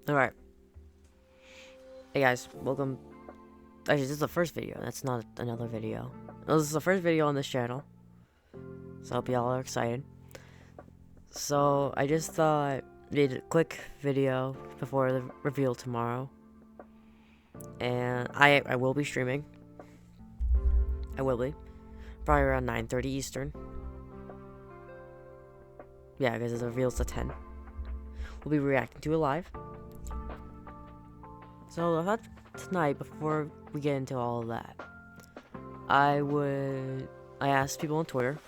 Alright. Hey guys, welcome. Actually, this is the first video. That's not another video. No, this is the first video on this channel. So I hope y'all are excited. So I just thought made a quick video before the reveal tomorrow. And I will be streaming. I will be. Probably around 9:30 Eastern. Yeah, because the reveal's at 10. We'll be reacting to it live. So I thought tonight, before we get into all of that, I asked people on Twitter,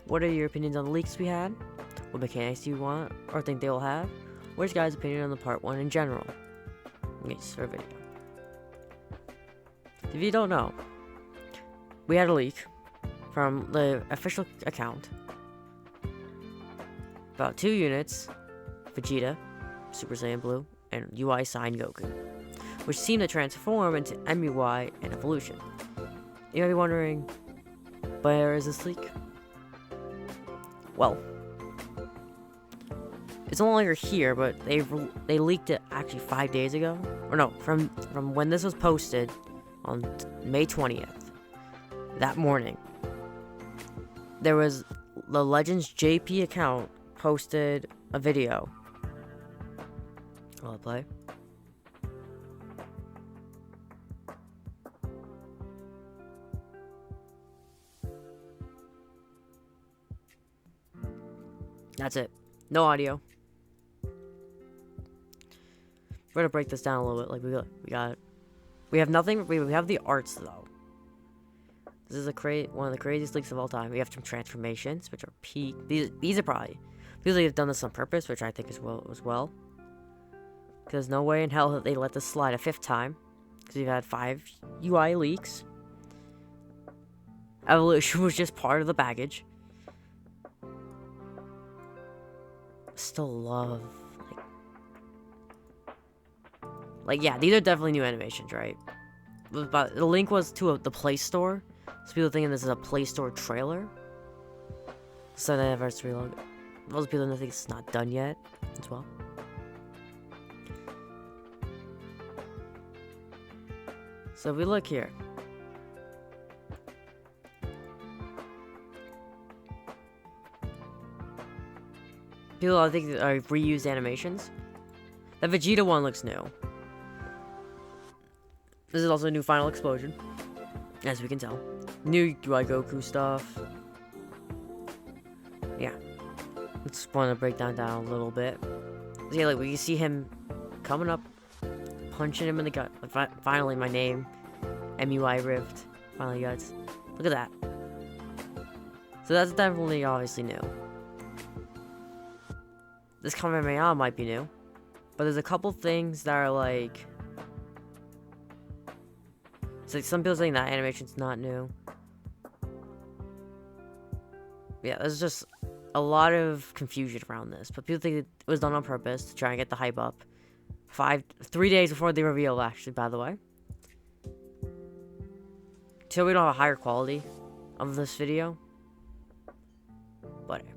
what are your opinions on the leaks we had? What mechanics do you want or think they will have? What's your guys' opinion on the part 1 in general? Okay, for a video. If you don't know, we had a leak from the official account about 2 units, Vegeta, Super Saiyan Blue, and UI Sign Goku, which seem to transform into MUI and Evolution. You might be wondering, where is this leak? Well, it's no longer here, but they leaked it actually 5 days ago, or no, from when this was posted on May 20th. That morning, there was the Legends JP account posted a video. Will it play? That's it. No audio. We're gonna break this down a little bit. Like we have nothing. We have the arts though. This is one of the craziest leaks of all time. We have some transformations, which are peak. These are probably people have done this on purpose, which I think as well. Because no way in hell that they let this slide a 5th time. Because we've had 5 UI leaks. Evolution was just part of the baggage. Still love, like yeah, these are definitely new animations, right? But the link was to the Play Store, so people thinking this is a Play Store trailer. So the anniversary logo. Those people that think it's not done yet, as well. So if we look here, people I think are reused animations. The Vegeta one looks new. This is also a new Final Explosion, as we can tell. New UI Goku stuff. Yeah. Just want to break down a little bit. So yeah, like we can see him coming up, punching him in the gut. Finally, my name, MUI Rift. Finally, guys, look at that. So that's definitely obviously new. This Kamehameha might be new, but there's a couple things that are like. So some people saying that animation's not new. Yeah, there's just a lot of confusion around this, but people think it was done on purpose to try and get the hype up. 3 days before the reveal, actually, by the way. So we don't have a higher quality of this video. Whatever.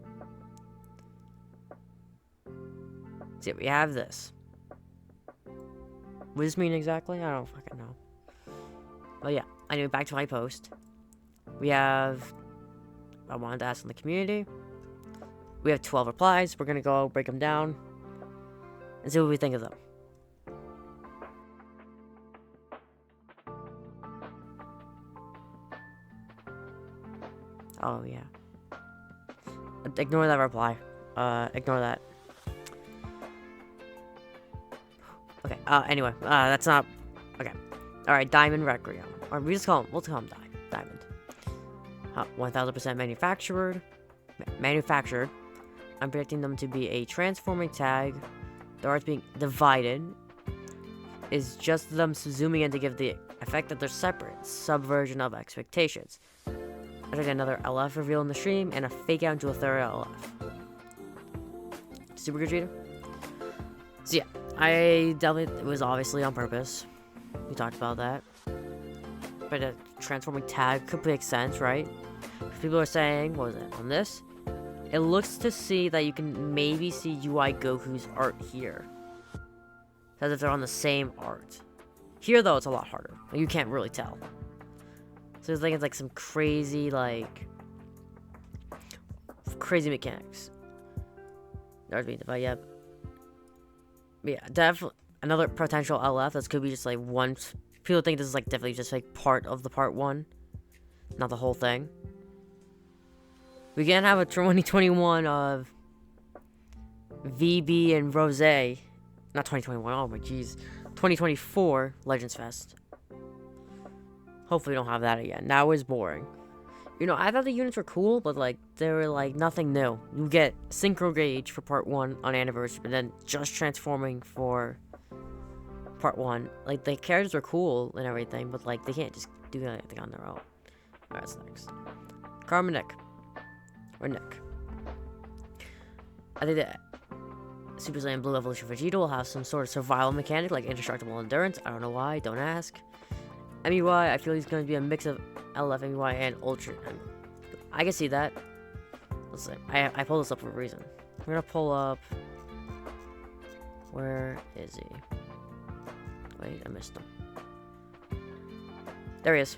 See, we have this. What does this mean exactly? I don't fucking know. But yeah, anyway, back to my post. We have... I wanted to ask in the community. We have 12 replies. We're gonna go break them down and see what we think of them. Oh, yeah. Ignore that reply. Ignore that. Okay, anyway, that's not... Okay. Alright, Diamond Requiem. Or we'll call him Diamond. 1000% manufactured. I'm predicting them to be a transforming tag. The art's being divided. Is just them zooming in to give the effect that they're separate. Subversion of expectations. I took another LF reveal in the stream and a fake out into a third LF. Super Vegeta. So yeah, it was obviously on purpose. We talked about that. But a transforming tag could make sense, right? People are saying, what was it, on this? It looks to see that you can maybe see UI Goku's art here. As if they're on the same art. Here, though, it's a lot harder. You can't really tell. So it's like it's like some crazy, like... crazy mechanics. But yeah. But yeah, definitely another potential LF. This could be just like one... People think this is like definitely just like part of the part 1. Not the whole thing. We can have a 2021 of VB and Rose. Not 2021, oh my jeez. 2024 Legends Fest. Hopefully we don't have that again. That was boring. You know, I thought the units were cool, but like, they were like nothing new. You get Synchro Gauge for part 1 on Anniversary, but then just transforming for part 1. Like, the characters are cool and everything, but like, they can't just do anything on their own. Alright, that's next. Karma Nick. Or Nick. I think that Super Saiyan Blue Evolution Vegeta will have some sort of survival mechanic like indestructible endurance. I don't know why, don't ask. MUI, I feel he's going to be a mix of LF, MUI, and Ultra. I can see that. Let's see. I pulled this up for a reason. We're going to pull up... Where is he? Wait, I missed him. There he is.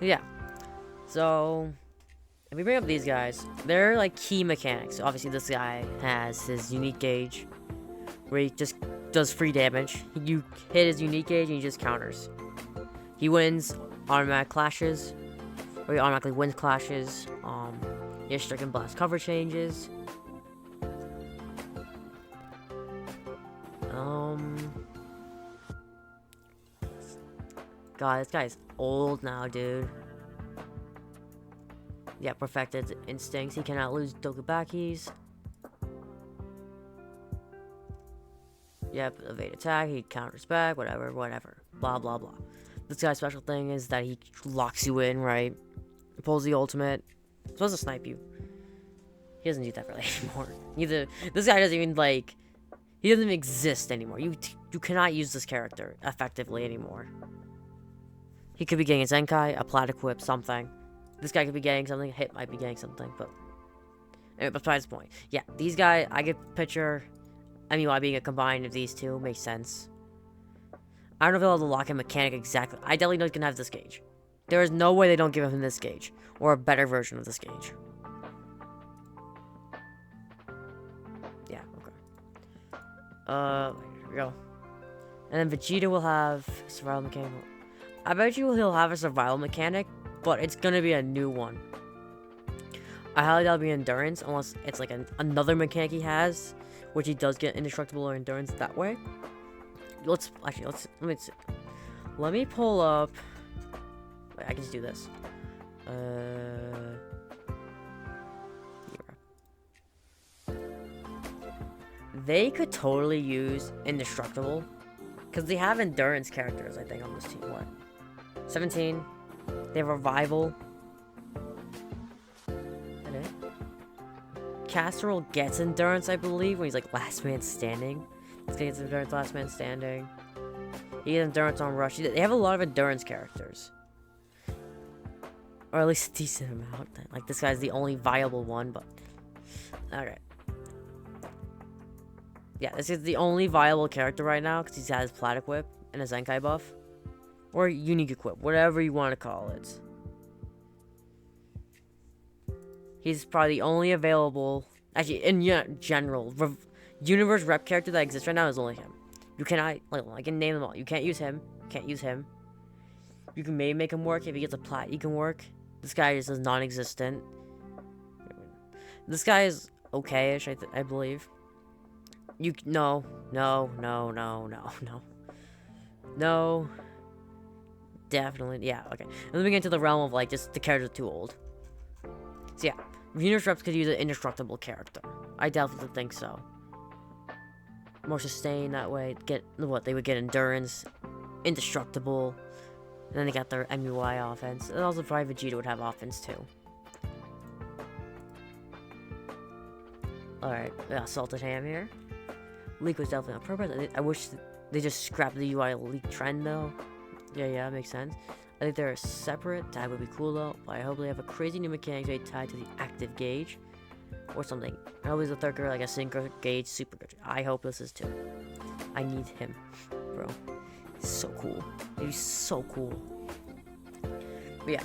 Yeah. So... if we bring up these guys, they're like key mechanics. Obviously, this guy has his unique gauge, where he just does free damage. You hit his unique gauge and he just counters. He wins automatic clashes, or he automatically wins clashes. He has stricken blast cover changes. God, this guy's old now, dude. Yeah, perfected instincts. He cannot lose Dokubakis. Yep, evade attack. He counters back. Whatever. Blah, blah, blah. This guy's special thing is that he locks you in, right? He pulls the ultimate. He's supposed to snipe you. He doesn't do that really anymore. Neither. This guy doesn't even, like... he doesn't even exist anymore. You cannot use this character effectively anymore. He could be getting a Zenkai, a Platyquip, something. This guy could be getting something. Hit might be getting something, but anyway, besides the point. Yeah, these guys, I could picture MUI being a combine of these two. Makes sense. I don't know if they'll have the lock-in mechanic exactly. I definitely know he's gonna have this gauge. There is no way they don't give him this gauge. Or a better version of this gauge. Yeah, okay. Here we go. And then Vegeta will have survival mechanic. I bet you he'll have a survival mechanic, but it's gonna be a new one. I highly doubt it'll be endurance, unless it's like another mechanic he has, which he does get indestructible or endurance that way. Let me see. Let me pull up. Wait, I can just do this. They could totally use indestructible, because they have endurance characters, I think, on this team. What? 17. They have revival. Okay. Casserole gets endurance, I believe, when he's like last man standing. This guy gets endurance, last man standing. He gets endurance on rush. They have a lot of endurance characters. Or at least a decent amount. Like, this guy's the only viable one, but... okay. Yeah, this is the only viable character right now, because he has Platyquip and a Zenkai buff. Or unique equip, whatever you want to call it. He's probably the only available... actually, in general, universe rep character that exists right now is only him. You cannot... like, I can name them all. You can't use him. Can't use him. You can maybe make him work. If he gets a plat, he can work. This guy is non-existent. This guy is okay-ish, I believe. No. Definitely, yeah, okay. And then we get into the realm of, like, just the characters are too old. So, yeah. Universe reps could use an indestructible character. I definitely think so. More sustain that way. They would get endurance, indestructible, and then they got their MUI offense. And also probably Vegeta would have offense too. Alright, yeah, Salted Ham here. Leak was definitely on purpose. I wish they just scrapped the UI leak trend though. Yeah, makes sense. I think they're separate. That would be cool though. But I hope they have a crazy new mechanic tied to the active active gauge or something. I'll lose a third character like a synchro gauge, super good. I hope this is too. I need him, bro. He's so cool. He's so cool. But yeah.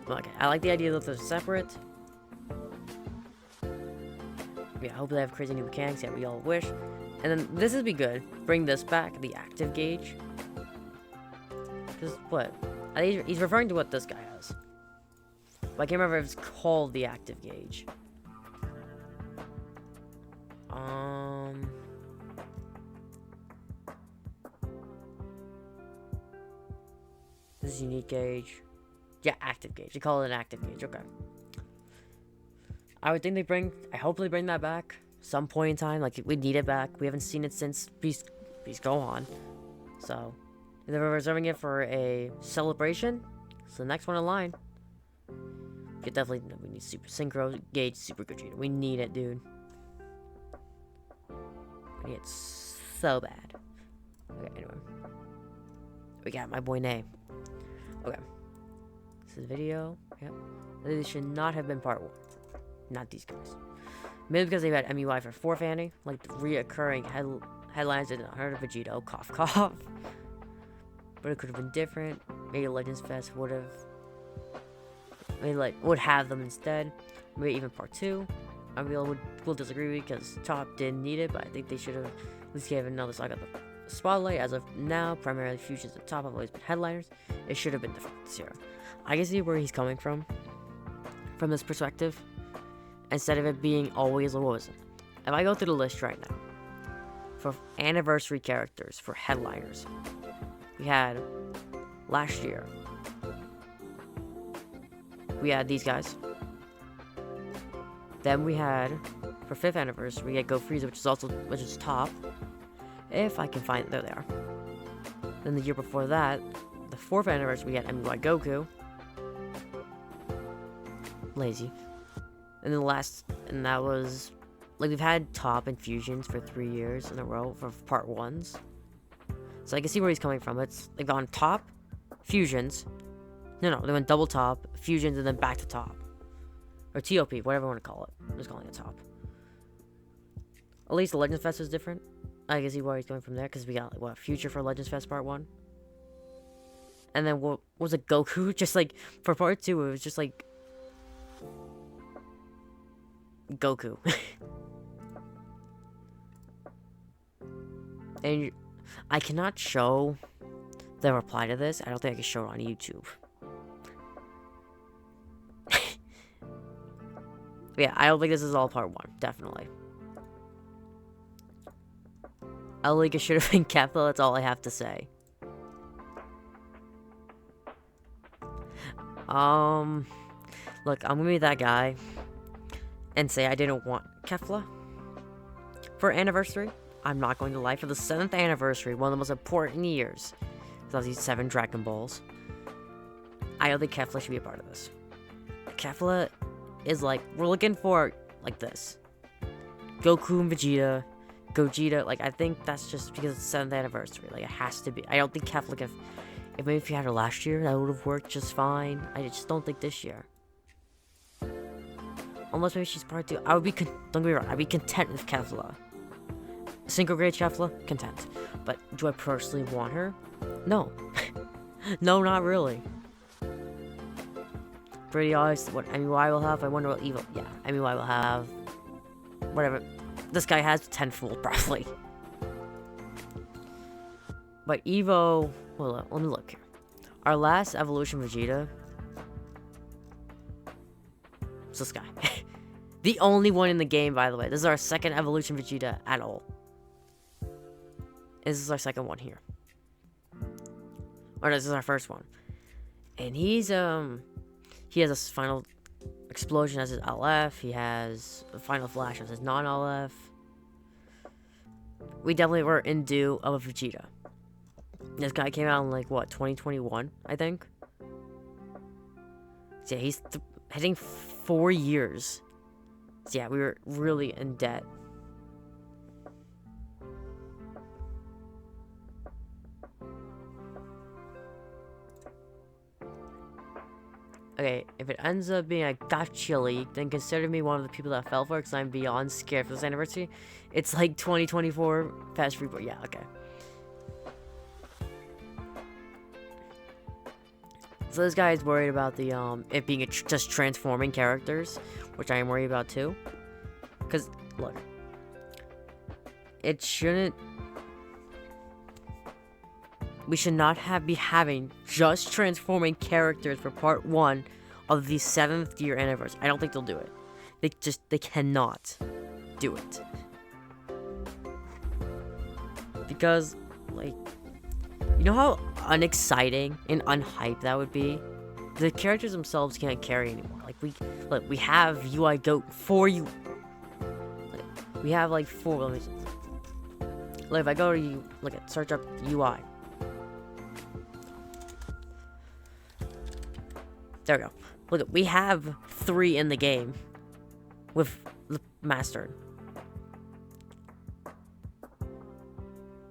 Okay, I like the idea that they're separate. Yeah, I hope they have crazy new mechanics. Yeah, we all wish. And then this would be good. Bring this back, the active gauge. Because what? He's referring to what this guy has. But I can't remember if it's called the active gauge. This is unique gauge. Yeah, active gauge. They call it an active gauge. Okay. I would think I hope they bring that back some point in time. Like, we need it back. We haven't seen it since Beast Go On. So, if they're reserving it for a celebration, it's the next one in line. We need Super Synchro Gauge Super Gogeta. We need it, dude. We need it so bad. Okay, anyway. We got my boy Nay. Okay. This is video. Yep. This should not have been part 1. Not these guys. Maybe because they've had MUI for 4th Anni. Like, the reoccurring headlines did not hurt of Vegito. Cough, cough. But it could have been different. Maybe Legends Fest would have. Maybe, like, would have them instead. Maybe even part 2. I mean, will disagree with because Top didn't need it, but I think they should have at least gave another saga the spotlight. As of now, primarily Fusions at Top have always been headliners. It should have been different this year. I can see where he's coming from this perspective. Instead of it being always, what was it? If I go through the list right now, for anniversary characters, for headliners, we had last year, we had these guys. Then we had, for 5th anniversary, we had Go Frieza, which is top. If I can find it, there they are. Then the year before that, the 4th anniversary, we had MUI Goku. Lazy. And then and that was, like, we've had top and fusions for 3 years in a row for part 1s. So I can see where he's coming from. They've gone top, fusions. No, they went double top, fusions, and then back to top. Or TOP, whatever you want to call it. I'm just calling it top. At least the Legends Fest was different. I can see where he's going from there, because we got, like, what, Future for Legends Fest part 1? And then what was it, Goku? Just, like, for part 2, it was just, like, Goku. And I cannot show the reply to this. I don't think I can show it on YouTube. Yeah, I don't think this is all part 1. Definitely. Elika should have been Kefla. That's all I have to say. Look, I'm gonna be that guy and say I didn't want Kefla for anniversary. I'm not going to lie. For the 7th anniversary, one of the most important years, of these 7 Dragon Balls, I don't think Kefla should be a part of this. Kefla is like, we're looking for, like, this. Goku and Gogeta, like, I think that's just because it's 7th anniversary. Like, it has to be. I don't think Kefla can, if you had her last year, that would have worked just fine. I just don't think this year. Unless maybe she's part 2. Don't get me wrong, I'd be content with Kefla. Synchro grade Kefla, content. But do I personally want her? No. No, not really. Pretty honest, what MUI will have, I wonder what Evo. Yeah, MUI will have whatever this guy has, tenfold probably. But Evo, well, let me look here. Our last evolution Vegeta is this guy. The only one in the game, by the way. This is our 2nd evolution Vegeta at all. This is our 2nd one here. Or this is our 1st one. And he has a final explosion as his LF. He has a final flash as his non-LF. We definitely were in due of a Vegeta. This guy came out in, like, what, 2021, I think? So yeah, he's hitting 4 years. So yeah, we were really in debt. Okay, if it ends up being a gotcha leak, then consider me one of the people that fell for it, because I'm beyond scared for this anniversary. It's like 2024 Fast Reboot. Yeah, okay. So this guy is worried about the it being just transforming characters, which I am worried about too. Cause look, it shouldn't. We should not be having just transforming characters for part 1 of the 7th year anniversary. I don't think they'll do it. They cannot do it. Because, like, you know how unexciting and unhyped that would be? The characters themselves can't carry anymore. Like, we have UI Go for you. Like, we have like 4. Let me see. Like, if I go to you, look at search up UI. There we go. Look, we have 3 in the game with the mastered.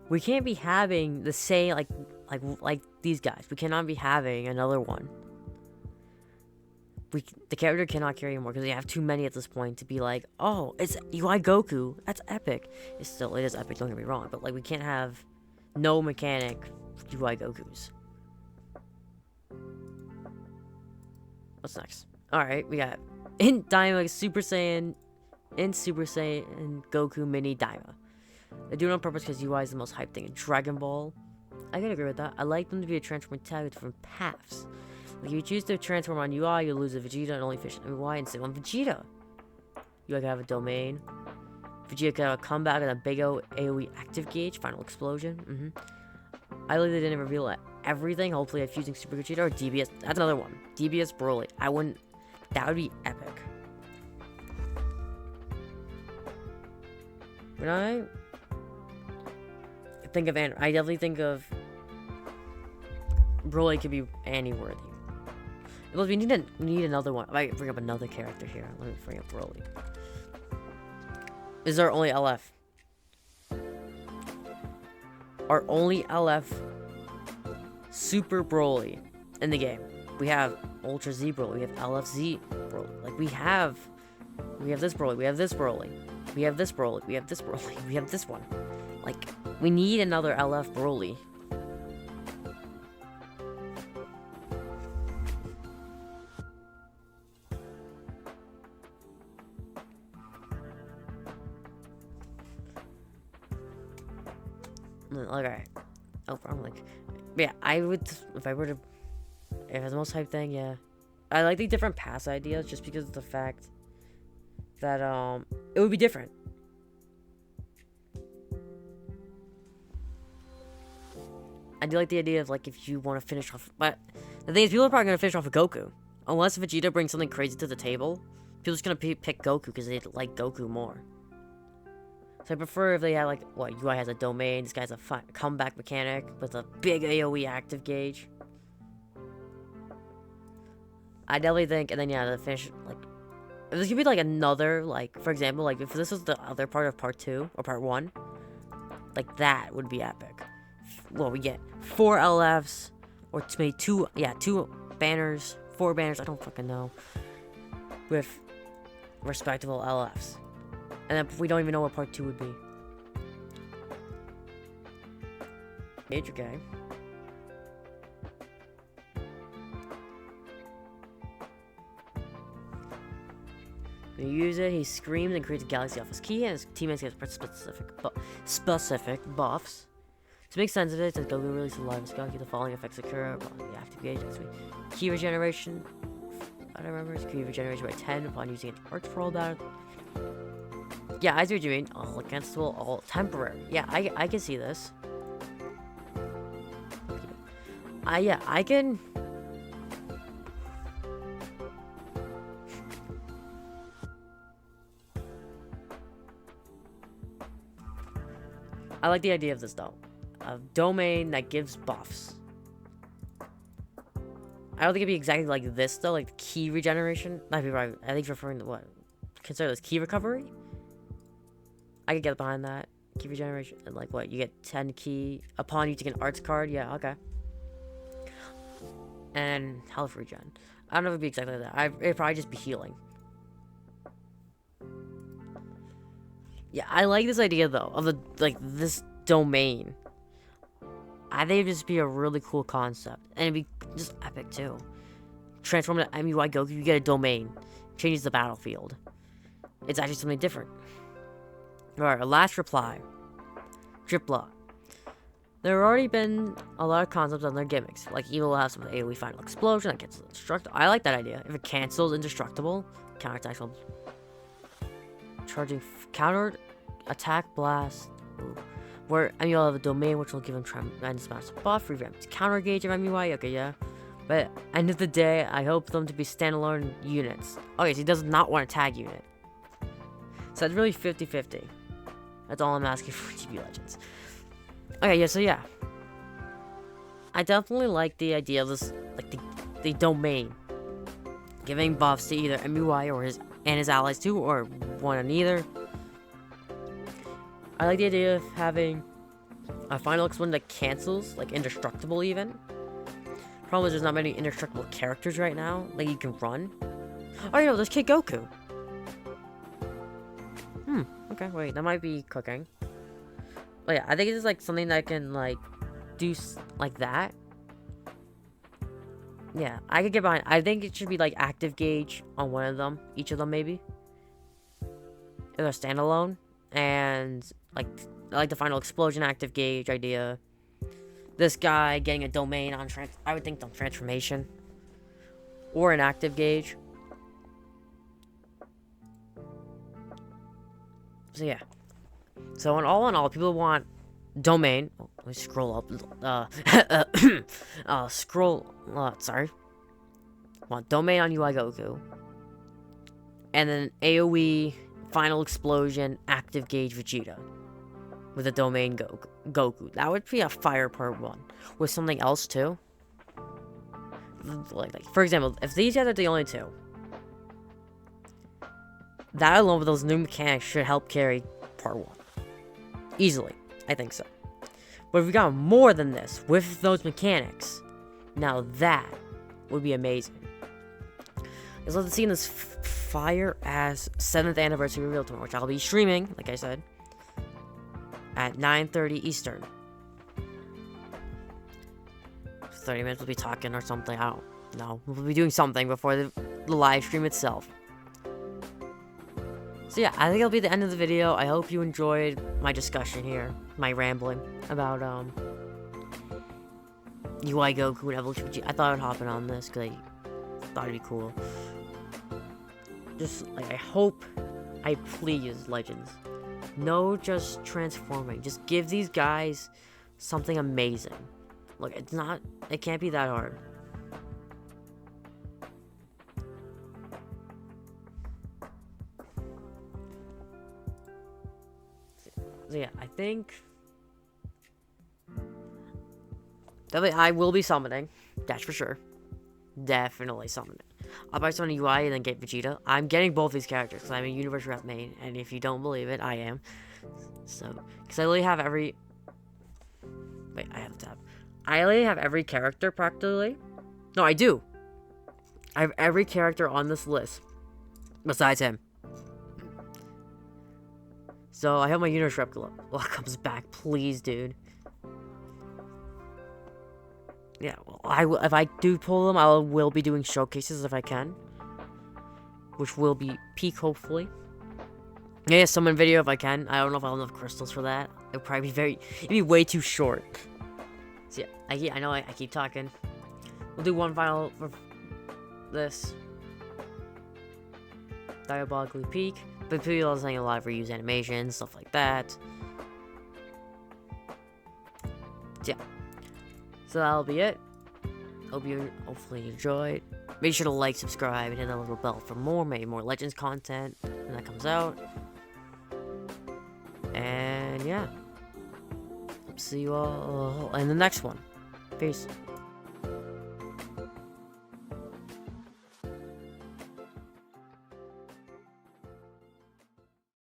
We can't be having the same like these guys. We cannot be having another one. The character cannot carry anymore because we have too many at this point to be like, oh, it's UI Goku. That's epic. It is epic. Don't get me wrong, but like we can't have no mechanic UI Gokus. What's next? Alright, we got in Daima Super Saiyan Goku Mini Daima. They do it on purpose because UI is the most hyped thing in Dragon Ball. I can agree with that. I like them to be a transforming tag with different paths. Like if you choose to transform on UI, you'll lose a Vegeta and only fish on UI instead on Vegeta. You can have a domain. Vegeta can have a comeback and a big AoE active gauge, final explosion. I like they didn't reveal everything. Hopefully, I'm using Super Vegeta or DBS. That's another one. DBS Broly. That would be epic. When I think of Anni, I definitely think of Broly could be Anni worthy. Well, we need another one. I bring up another character here. Let me bring up Broly. Is our only LF? Our only LF Super Broly in the game. We have Ultra Z Broly. We have LFZ Broly. Like we have this Broly. We have this Broly. We have this Broly. We have this Broly. We have this one. Like we need another LF Broly. Okay. Oh, I'm like, yeah, I would, if I were to, if it's the most hype thing, yeah. I like the different pass ideas just because of the fact that, it would be different. I do like the idea of, like, if you want to finish off, but the thing is, people are probably going to finish off with Goku. Unless Vegeta brings something crazy to the table, people are just going to pick Goku because they like Goku more. So I prefer if they had, like, what, UI has a domain, this guy's a comeback mechanic with a big AoE active gauge. I definitely think, and then, yeah, the finish, like, if this could be, like, another, like, for example, like, if this was the other part of part 2, or part 1, like, that would be epic. Well, we get 4 LFs, or maybe 2 banners, 4 banners, I don't fucking know, with respectable LFs. And then we don't even know what part 2 would be. Major game. When you use it, he screams and creates a galaxy off his key, and his teammates get specific buffs. To make sense of it, since Goku released a live Skull, the following effects occur upon the active gauge next week. Key regeneration. I don't remember. It's key regeneration by 10 upon using it arts for all battle. Yeah, I see what you mean. All against will, all temporary. Yeah, I can see this. Yeah, I can. I like the idea of this though. A domain that gives buffs. I don't think it'd be exactly like this though, like key regeneration. Might be right. I think referring to what? Consider this key recovery? I could get behind that. Key regeneration. And like what? You get 10 key upon you take an arts card. Yeah, okay. And health regen. I don't know if it'd be exactly that. It'd probably just be healing. Yeah, I like this idea though of this domain. I think it'd just be a really cool concept, and it'd be just epic too. Transform to MUI Goku, you get a domain, changes the battlefield. It's actually something different. Alright, our last reply. Dripla. There have already been a lot of concepts on their gimmicks. Like Evil will have some AoE final explosion that cancels indestructible. I like that idea. If it cancels indestructible, counterattack will charging counter attack blast. Ooh. Where MUI will have a domain which will give him tremendous amounts of buff, revamp counter gauge of MUI. Okay, yeah. But end of the day, I hope them to be standalone units. Okay, so he does not want a tag unit. So it's really 50-50. That's all I'm asking for TB Legends. Okay, yeah, so yeah. I definitely like the idea of this, like, the domain. Giving buffs to either MUI or his allies too, or one or neither. I like the idea of having a final explosion that cancels, like, indestructible even. Problem is there's not many indestructible characters right now, like, you can run. Oh, you know, there's Kid Goku. Okay, wait, that might be cooking. But yeah, I think it's like something that can like do like that. Yeah, I could get behind. I think it should be like active gauge on one of them, each of them maybe. If they're standalone, and like the final explosion active gauge idea. This guy getting a domain on I would think on transformation, or an active gauge. So yeah. So in all, people want domain. Oh, let me scroll up. Sorry. Want domain on UI Goku. And then AoE, final explosion, active gauge Vegeta. With a domain Goku. That would be a fire part 1. With something else too. Like for example, if these guys are the only two. That alone with those new mechanics should help carry part 1. Easily. I think so. But if we got more than this with those mechanics, now that would be amazing. Let's let's see in this fire-ass 7th anniversary reveal tomorrow, which I'll be streaming, like I said, at 9:30 Eastern. 30 minutes we'll be talking or something. I don't know. We'll be doing something before the live stream itself. So yeah, I think it'll be the end of the video. I hope you enjoyed my discussion here, my rambling about UI Goku and Evolution Vegeta. I thought I'd hop in on this because I thought it'd be cool. Just like I please Legends, no just transforming. Just give these guys something amazing. Look, it can't be that hard. So yeah, I think definitely I will be summoning. That's for sure. Definitely summoning. I'll buy summon UI and then get Vegeta. I'm getting both these characters because I'm a Universe Rep main, and if you don't believe it, I am. So, because I literally have every. Wait, I have to tab. I literally have every character practically. No, I do. I have every character on this list besides him. So I hope my Universe Rep comes back, please, dude. Yeah, well, if I do pull them, I will be doing showcases if I can, which will be peak hopefully. Yeah, summon video if I can. I don't know if I'll have enough crystals for that. It'll probably be it'd be way too short. So yeah, I know I keep talking. We'll do one final for this. Diabolically peak. But people are saying a lot of reuse animations, stuff like that. So, yeah. So that'll be it. Hopefully you enjoyed. Make sure to like, subscribe, and hit that little bell for maybe more Legends content when that comes out. And yeah. See you all in the next one. Peace.